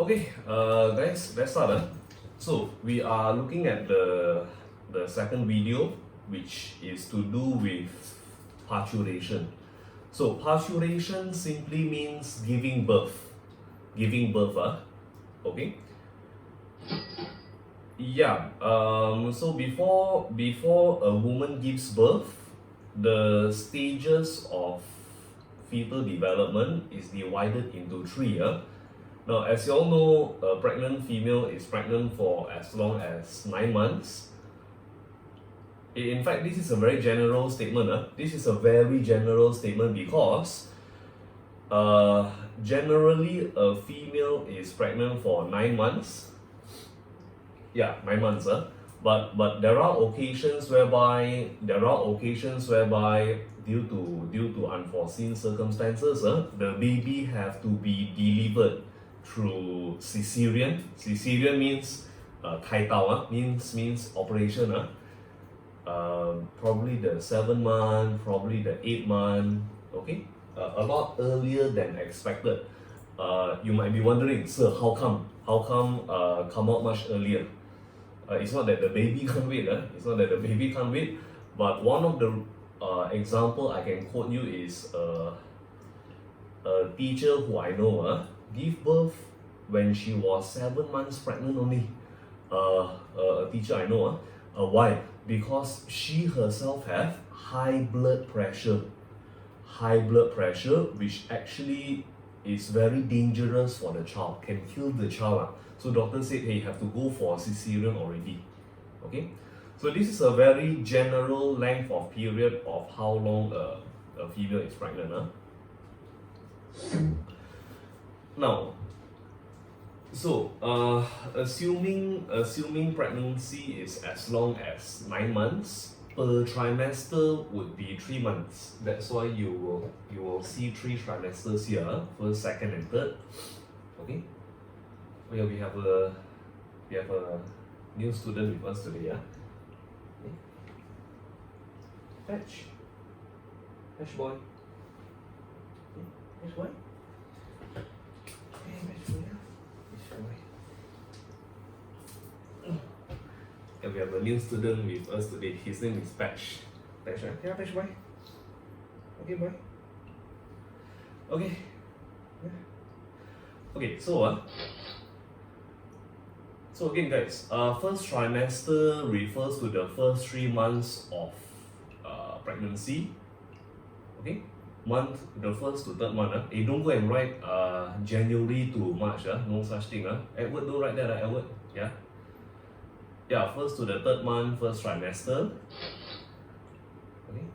Okay, guys, let's start. So we are looking at the second video, which is to do with parturition. So parturition simply means giving birth. Giving birth, okay. Yeah. So before a woman gives birth, the stages of fetal development is divided into three. Now, as you all know, a pregnant female is pregnant for as long as 9 months. In fact, this is a very general statement. This is a very general statement because generally a female is pregnant for 9 months. Yeah, 9 months. But there are occasions whereby due to unforeseen circumstances, the baby have to be delivered through cesarean. Cesarean means 开刀, means operation. Probably the 7 month, probably the 8 month. Okay, a lot earlier than expected. You might be wondering, sir, how come come out much earlier? It's not that the baby can't wait. It's not that the baby can't wait. But one of the example I can quote you is a teacher who I know gave birth when she was 7 months pregnant only. A teacher I know. Why? Because she herself have high blood pressure. High blood pressure, which actually is very dangerous for the child, can kill the child. So doctor said, hey, you have to go for cesarean already. Okay? So this is a very general length of period of how long a female is pregnant. Now, so assuming pregnancy is as long as 9 months, per trimester would be 3 months. That's why you will see 3 trimesters here, first, second, and third. Okay. Well, we have a new student with us today. Okay. Fetch boy. Okay. Fetch boy. Yeah, we have a new student with us today. His name is Patch. Patch, right? Yeah, Patch boy. Okay, boy. Okay. Yeah. Okay, so again, guys, first trimester refers to the first 3 months of pregnancy. Okay, the first to third month. Don't go and write January to March. No such thing. Edward, don't write that. Edward. Yeah, first to the third month, first trimester. Okay.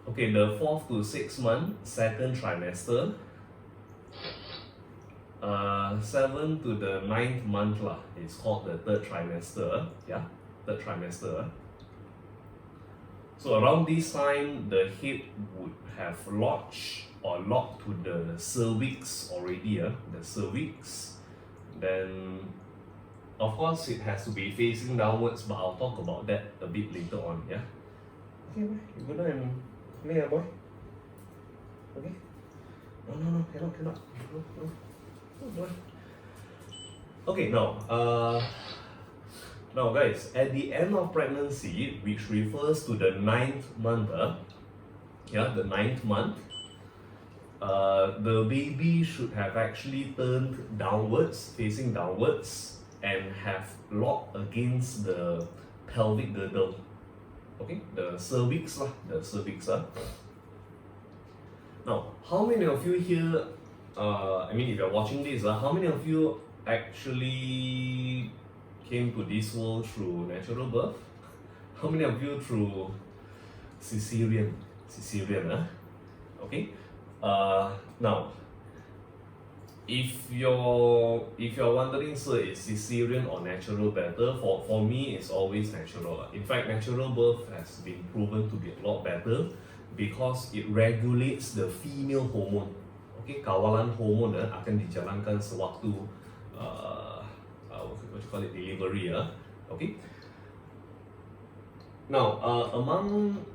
Okay, the 4th to 6th month, second trimester. 7th to the 9th month is called the third trimester. Yeah, third trimester. So around this time, the head would have lodged or locked to the cervix already. The cervix. Then, of course, it has to be facing downwards, but I'll talk about that a bit later on. Yeah. Okay, boy, you go down and play, boy. Okay. No, cannot. No. Okay, now guys, at the end of pregnancy, which refers to the 9th month, the 9th month, the baby should have actually turned downwards, facing downwards, and have locked against the pelvic girdle. Okay, the cervix. Now, how many of you here, if you're watching this, how many of you actually came to this world through natural birth? How many of you through cesarean? Okay. Now, if you're wondering, sir, is cesarean or natural better? For me, it's always natural. In fact, natural birth has been proven to be a lot better because it regulates the female hormone. Okay, kawalan hormone akan dijalankan sewaktu what you call it, delivery. Okay. Now,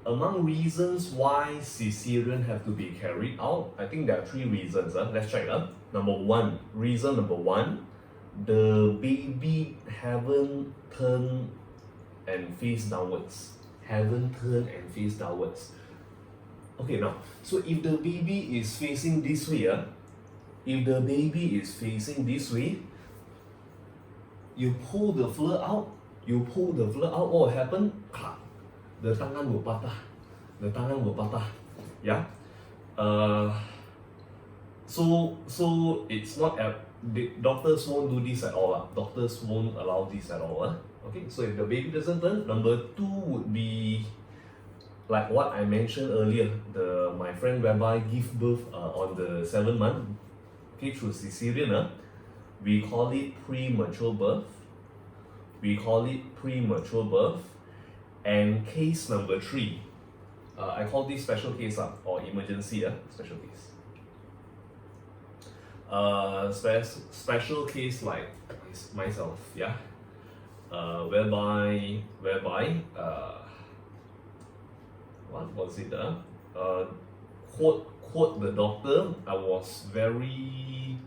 among reasons why cesarean have to be carried out, I think there are three reasons. Let's check. Reason number one, the baby haven't turned and face downwards. Okay, now, so if the baby is facing this way, you pull the fur out, what will happen? Clap. The tangan will patah. Yeah. So it's not the doctors won't do this at all. Doctors won't allow this at all. Okay, so if the baby doesn't turn, number two would be like what I mentioned earlier. My friend whereby give birth on the 7th month, okay, through cesarean. We call it premature birth. And case number three, I call this special case or emergency special case. Special case like myself, yeah. Whereby what was it? Quote the doctor. I was very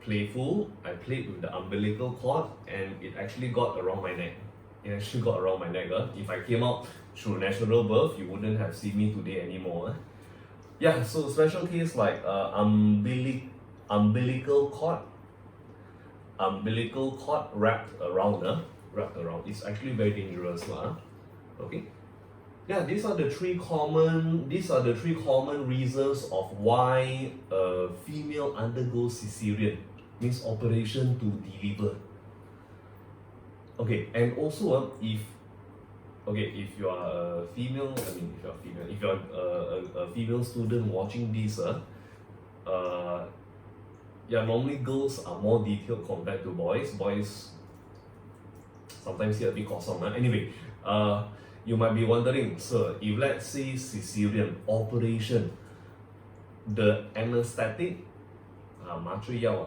playful. I played with the umbilical cord and it actually got around my neck. If I came out through natural birth, you wouldn't have seen me today anymore. Yeah, so special case like umbilical cord wrapped around. It's actually very dangerous. Okay. Yeah, these are the three common reasons of why a female undergoes cesarean, means operation to deliver. Okay, and also if you are a female, if you're a female student watching this, normally girls are more detailed compared to boys. Boys sometimes here a bit kosong. Anyway, you might be wondering, sir, if let's say cesarean operation, the anesthetic,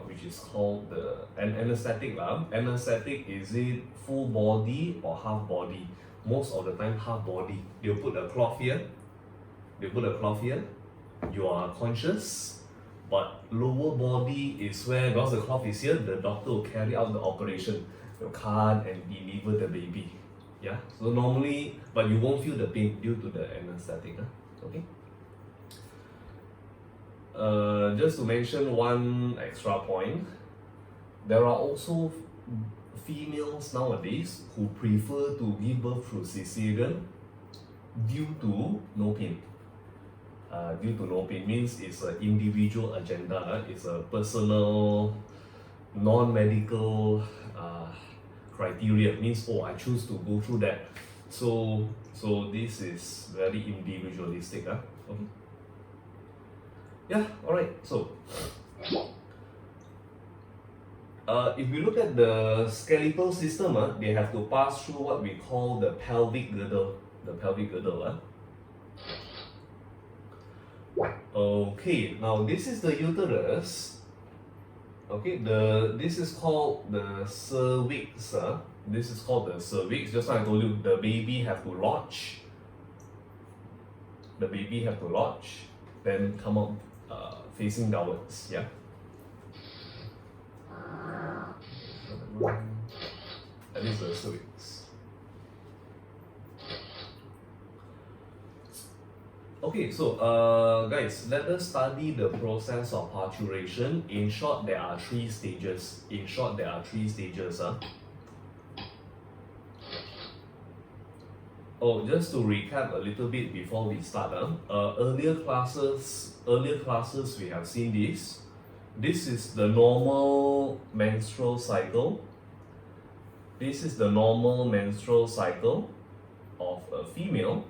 which is called anesthetic, is it full body or half body? Most of the time half body. They'll put a cloth here. You are conscious, but lower body is where, because the cloth is here, the doctor will carry out the operation. They'll cut and deliver the baby. Yeah, so normally, but you won't feel the pain due to the anesthetic. Okay. Just to mention one extra point, there are also females nowadays who prefer to give birth through cesarean due to no pain. Means it's an individual agenda. It's a personal, non-medical criteria. Means, I choose to go through that. So this is very individualistic. Okay. Yeah, alright. So if we look at the skeletal system, they have to pass through what we call the pelvic girdle. Okay, now this is the uterus. Okay, this is called the cervix. Just like I told you, the baby have to lodge. Then come out facing downwards. Yeah. That is the cervix. Okay, so guys, let us study the process of parturition. In short, there are three stages. Just to recap a little bit before we start. Earlier classes we have seen this. This is the normal menstrual cycle. Of a female.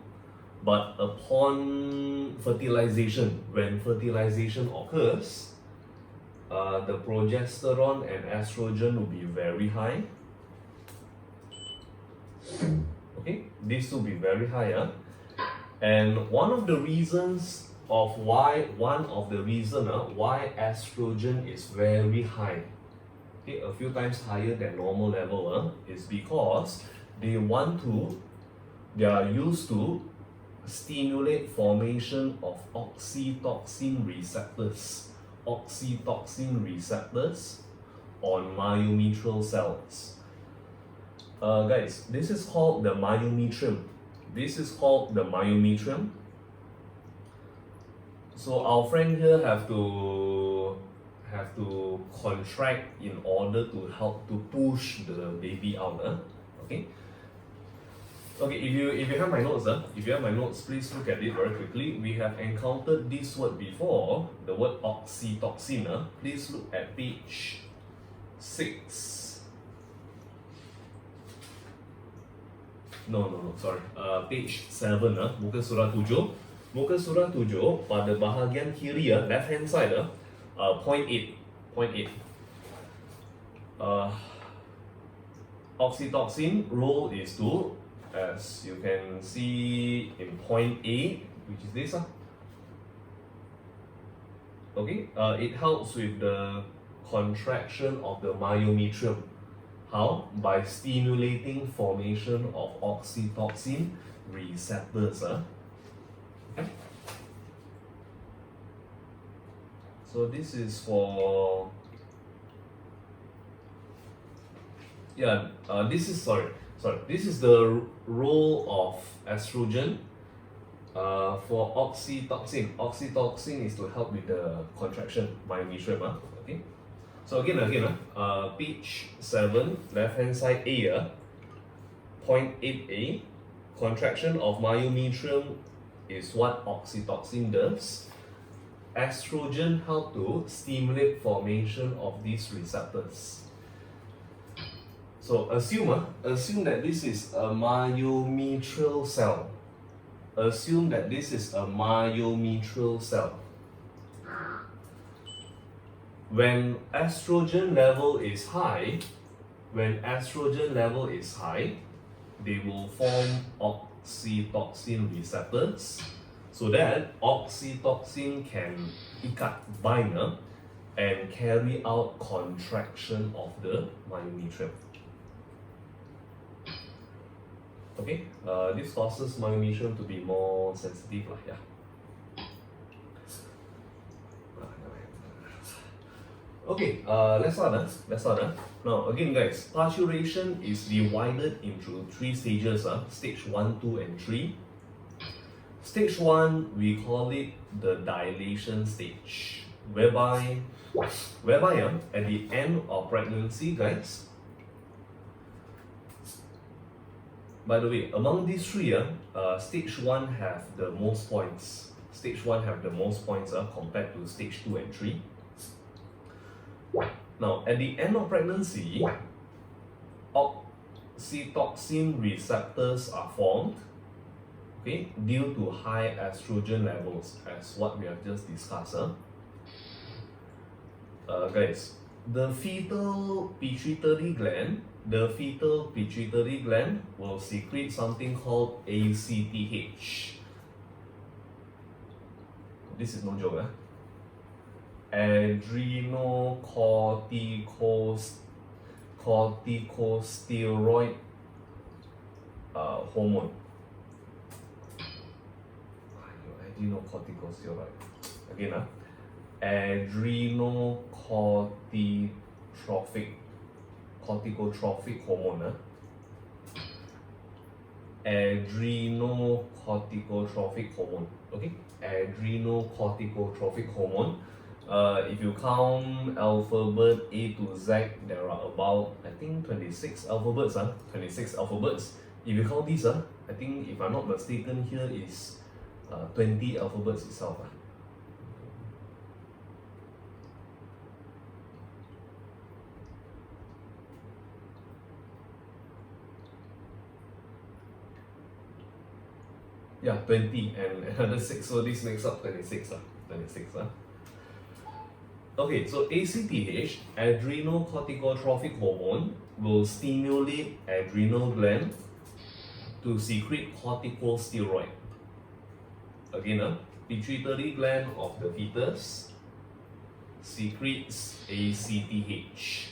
But upon fertilization, when fertilization occurs, the progesterone and estrogen will be very high. Okay, these will be very high. And one of the reasons why estrogen is very high, okay, a few times higher than normal level, is because they want to They are used to stimulate formation of oxytocin receptors. Oxytocin receptors on myometrial cells. Guys, this is called the myometrium. This is called the myometrium. So our friend here have to contract in order to help to push the baby out. Okay. Okay, if you have my notes, please look at it very quickly. We have encountered this word before, the word oxytocin. Please look at page 6. No, sorry. Page 7, muka surah 7. Muka surah 7 pada bahagian kiri, left hand side, point 8. Oxytocin role is to, as you can see in point A, which is this. Okay, it helps with the contraction of the myometrium. How? By stimulating formation of oxytocin receptors. Okay. So this is for this is this is the role of estrogen for oxytocin. Oxytocin is to help with the contraction myometrium. Okay. So again, page 7, left hand side A, point 8A, contraction of myometrium is what oxytocin does. Estrogen help to stimulate formation of these receptors. So assume that this is a myometrial cell. Assume that this is a myometrial cell. When estrogen level is high, they will form oxytocin receptors so that oxytocin can bind and carry out contraction of the myometrium. Okay, this causes myometrium to be more sensitive. Okay, let's start. Now again guys, parturition is divided into 3 stages, stage 1, 2 and 3. Stage 1, we call it the dilation stage, whereby at the end of pregnancy, guys, by the way, among these 3, stage 1 have the most points. Stage 1 have the most points compared to stage 2 and 3. Now, at the end of pregnancy, oxytocin receptors are formed, okay, due to high estrogen levels, as what we have just discussed. Guys, the fetal pituitary gland will secrete something called ACTH. This is no joke, adrenocorticosteroid hormone. Adrenocorticosteroid. Again, corticotrophic hormone. Adrenocorticotrophic hormone. Okay, adrenocorticotrophic hormone. If you count alphabet A to Z, there are about, I think, 26 alphabets. 26 alphabets. If you count these, I think, if I'm not mistaken, here is 20 alphabets itself. Yeah, 20 and another 6, so this makes up 26. Okay, so ACTH, adrenocorticotrophic hormone, will stimulate adrenal gland to secrete corticosteroid. Again, pituitary gland of the fetus secretes ACTH,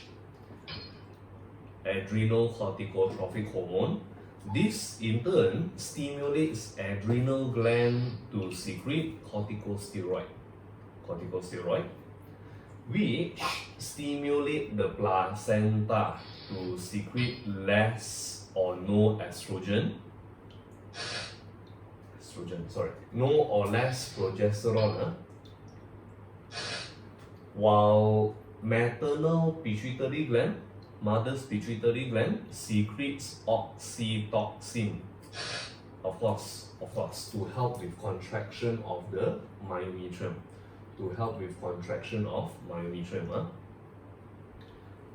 adrenocorticotrophic hormone. This in turn stimulates adrenal gland to secrete corticosteroid, which stimulate the placenta to secrete less or no no or less progesterone, while maternal pituitary gland, mother's pituitary gland, secretes oxytocin, of course, to help with contraction of the myometrium.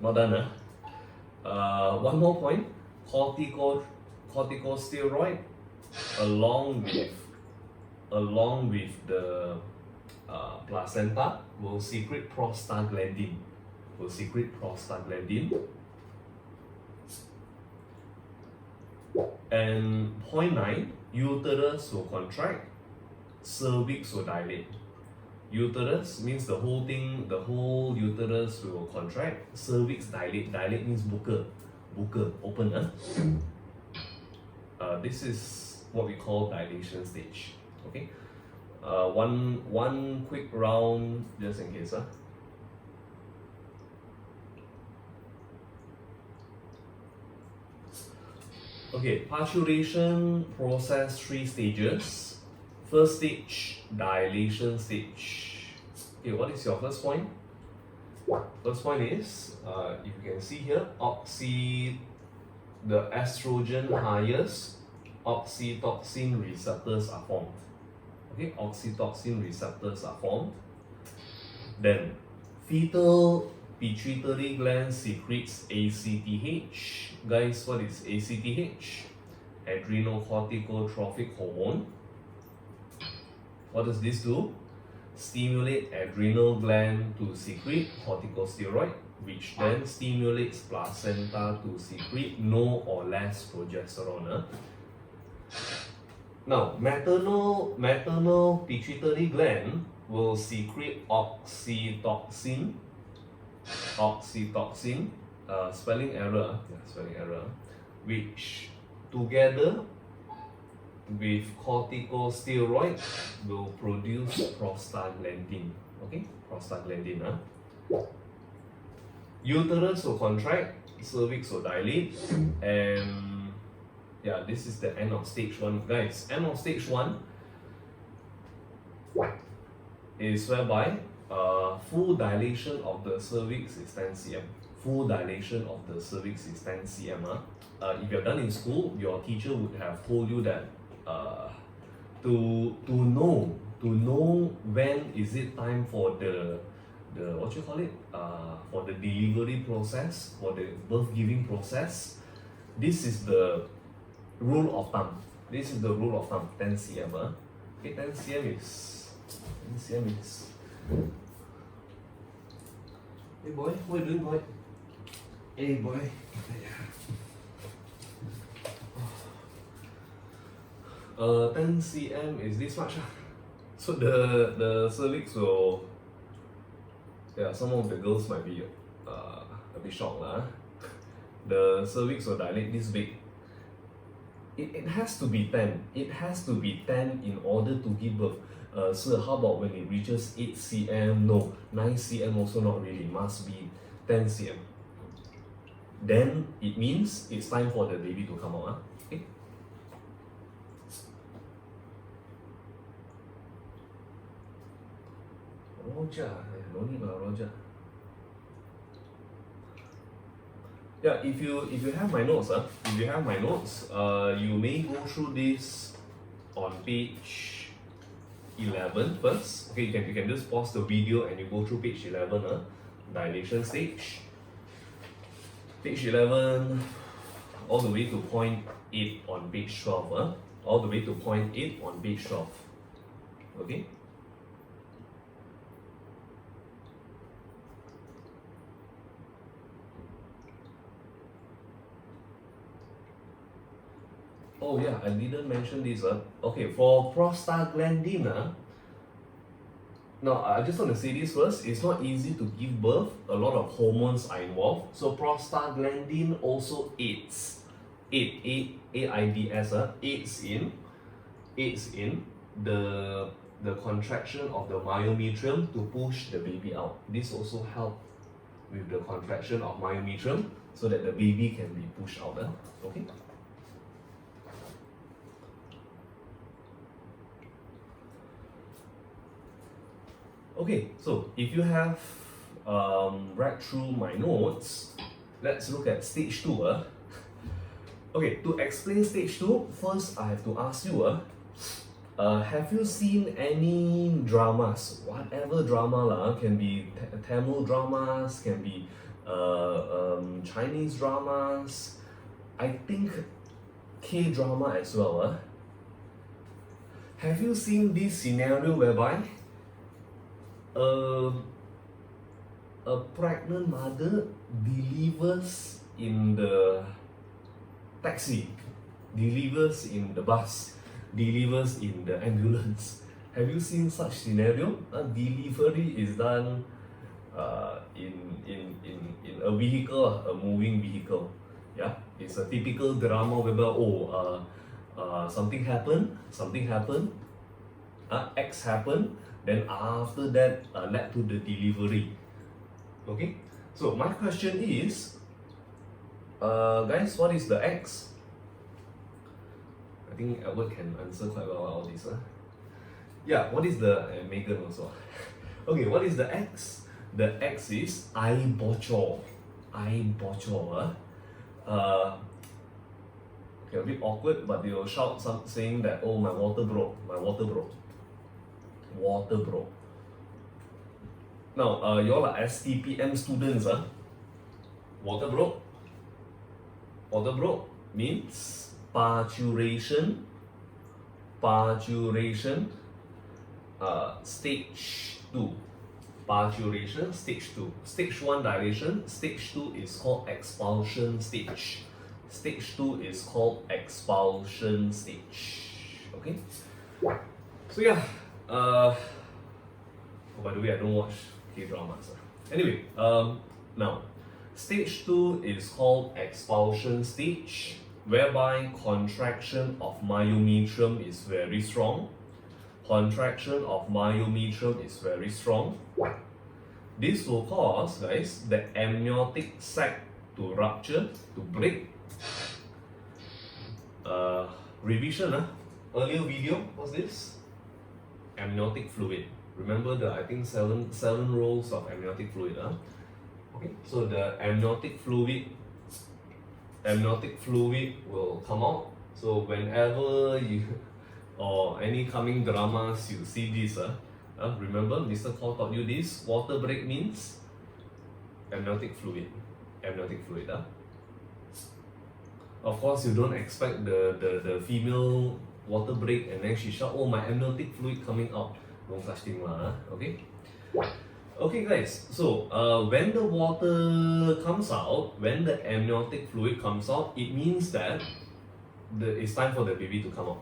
Not done, one more point. Corticosteroid along with the placenta will secrete prostaglandin. And point 9, uterus will contract, cervix will dilate. Uterus means the whole uterus will contract, cervix dilate. Dilate means buka, open. This is what we call dilation stage. Okay. One quick round just in case. Okay, parturition process 3 stages. First stage, dilation stage. Okay, what is your first point? First point is, if you can see here, the estrogen highest, oxytocin receptors are formed. Okay, oxytocin receptors are formed. Then, fetal pituitary gland secretes ACTH. Guys, what is ACTH? Adrenocorticotropic hormone. What does this do? Stimulate adrenal gland to secrete corticosteroid, which then stimulates placenta to secrete no or less progesterone. Now, maternal pituitary gland will secrete oxytocin, spelling error, which together with corticosteroid will produce prostaglandin. Okay, prostaglandin. Uterus will contract, cervix will dilate, and yeah, this is the end of stage 1, guys. End of stage 1 is whereby full dilation of the cervix is 10 cm. If you're done in school, your teacher would have told you that to know when is it time for the for the delivery process, for the birth giving process. This is the rule of thumb. 10 cm. Okay, 10 cm is. Hey boy, what are you doing, boy? Hey boy. 10 cm is this much. So the cervix will, yeah, some of the girls might be a bit shocked. The cervix will dilate this big. It has to be 10. It has to be 10 in order to give birth. Sir, how about when it reaches 8 cm? No, 9 cm also not really. Must be 10 cm. Then it means it's time for the baby to come out. Okay. Roger, no need Roger. Yeah, if you have my notes, you may go through this on page 11 first. Okay, you can just pause the video and you go through page 11, dilation stage. Page 11, all the way to point 8 on page 12. All the way to point 8 on page 12. Okay. Oh yeah, I didn't mention this. Okay, for prostaglandin, now I just want to say this first. It's not easy to give birth. A lot of hormones are involved. So prostaglandin also aids AIDS, aids in the contraction of the myometrium to push the baby out. This also help with the contraction of myometrium so that the baby can be pushed out. Okay. Okay, so if you have read through my notes, let's look at stage 2. Okay, to explain stage 2, first I have to ask you, have you seen any dramas? Whatever drama lah, can be Tamil dramas, can be Chinese dramas, I think K-drama as well. Have you seen this scenario whereby a pregnant mother delivers in the taxi, delivers in the bus, delivers in the ambulance? Have you seen such scenario? A delivery is done in a vehicle, a moving vehicle. Yeah, it's a typical drama whereby something happened, X happened, then after that led to the delivery. Okay, so my question is, guys, what is the X? I think Edward can answer quite well all this. Yeah, what is the Megan also? Okay, what is the X? The X is I bocor. Okay, a bit awkward, but they will shout saying that, oh, my water broke. Now, you all are STPM students. Water broke means parturition. Stage 2. Parturition, stage 2. Stage 1 dilation, stage 2 is called expulsion stage. Stage 2 is called expulsion stage. Okay? So yeah, oh, by the way, I don't watch K-dramas. Anyway, now, stage 2 is called expulsion stage, whereby contraction of myometrium is very strong. This will cause, guys, the amniotic sac to rupture, to break. Revision, earlier video, what's this? Amniotic fluid. Remember I think seven rows of amniotic fluid. Okay, so the amniotic fluid will come out. So whenever you or any coming dramas you see this, remember Mr. Khor taught you this. Water break means amniotic fluid. Of course, you don't expect the female water break and then she shout, oh, my amniotic fluid coming out. No such thing lah. Okay. Okay, guys. So when the water comes out, when the amniotic fluid comes out, it means that it's time for the baby to come out.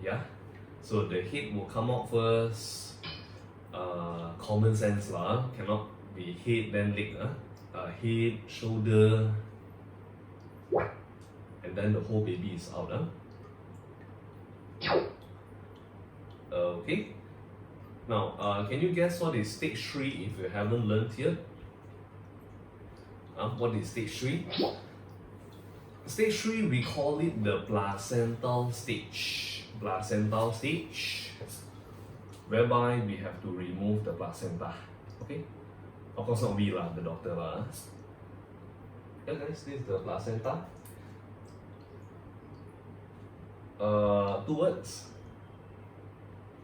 Yeah. So the head will come out first. Common sense lah. Cannot be head then leg. Head, shoulder, and then the whole baby is out. Okay. Now, can you guess what is stage 3 if you haven't learned yet? What is stage 3? Stage 3, we call it the placental stage. Whereby we have to remove the placenta. Okay? Of course, not we lah, the doctor lah. Yeah, guys, this is the placenta. 2 words.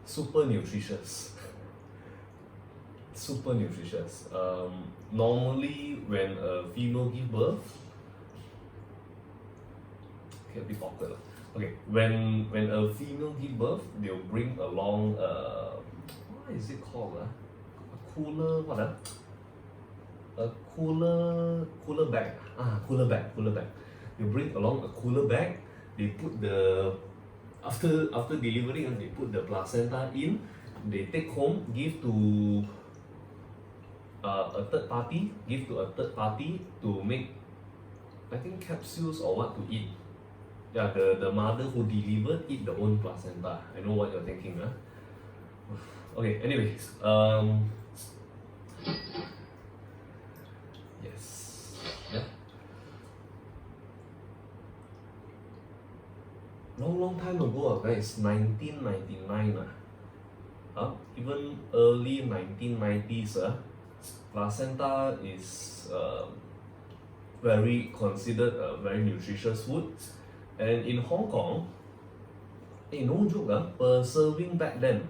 Super nutritious. Normally, when a female gives birth, okay, a bit awkward. Okay, when a female gives birth, they'll bring along what is it called? A cooler, a cooler bag. Cooler bag. They bring along a cooler bag. They put after delivery, they put the placenta in. They take home, give to a third party to make I think capsules or what to eat. Yeah, the mother who delivered eat the own placenta. I know what you're thinking, huh? Okay, anyways, yes, yeah. Long time ago, guys, 1999, even early 1990s, placenta is very considered a very nutritious food, and in Hong Kong, no joke, per serving back then,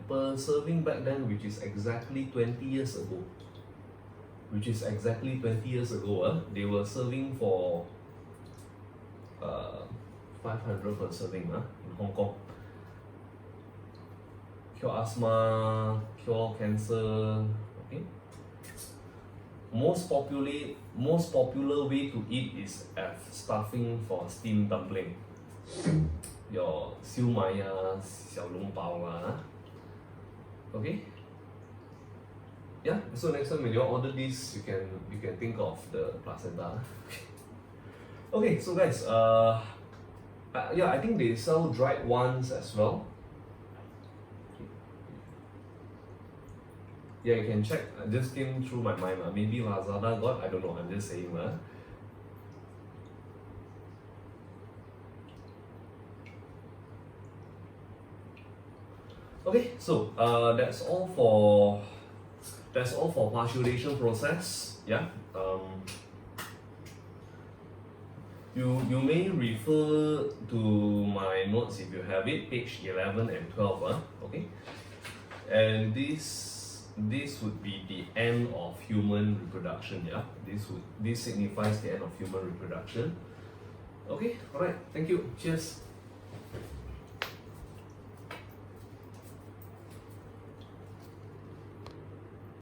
which is exactly 20 years ago, they were serving for 500 per serving in Hong Kong. Cure asthma, cure cancer, okay. Most popular way to eat is as stuffing for steamed dumpling. Your siu mai, xiao long bao okay. Yeah, so next time when you order this, you can think of the placenta. Okay, so guys, yeah, I think they sell dried ones as well. Yeah, you can check. I just came through my mind. Maybe Lazada got, I don't know, I'm just saying. Okay, so that's all for parturition process. Yeah. You may refer to my notes if you have it, page 11 and 12. Okay. And this would be the end of human reproduction. Yeah. This signifies the end of human reproduction. Okay. All right. Thank you. Cheers.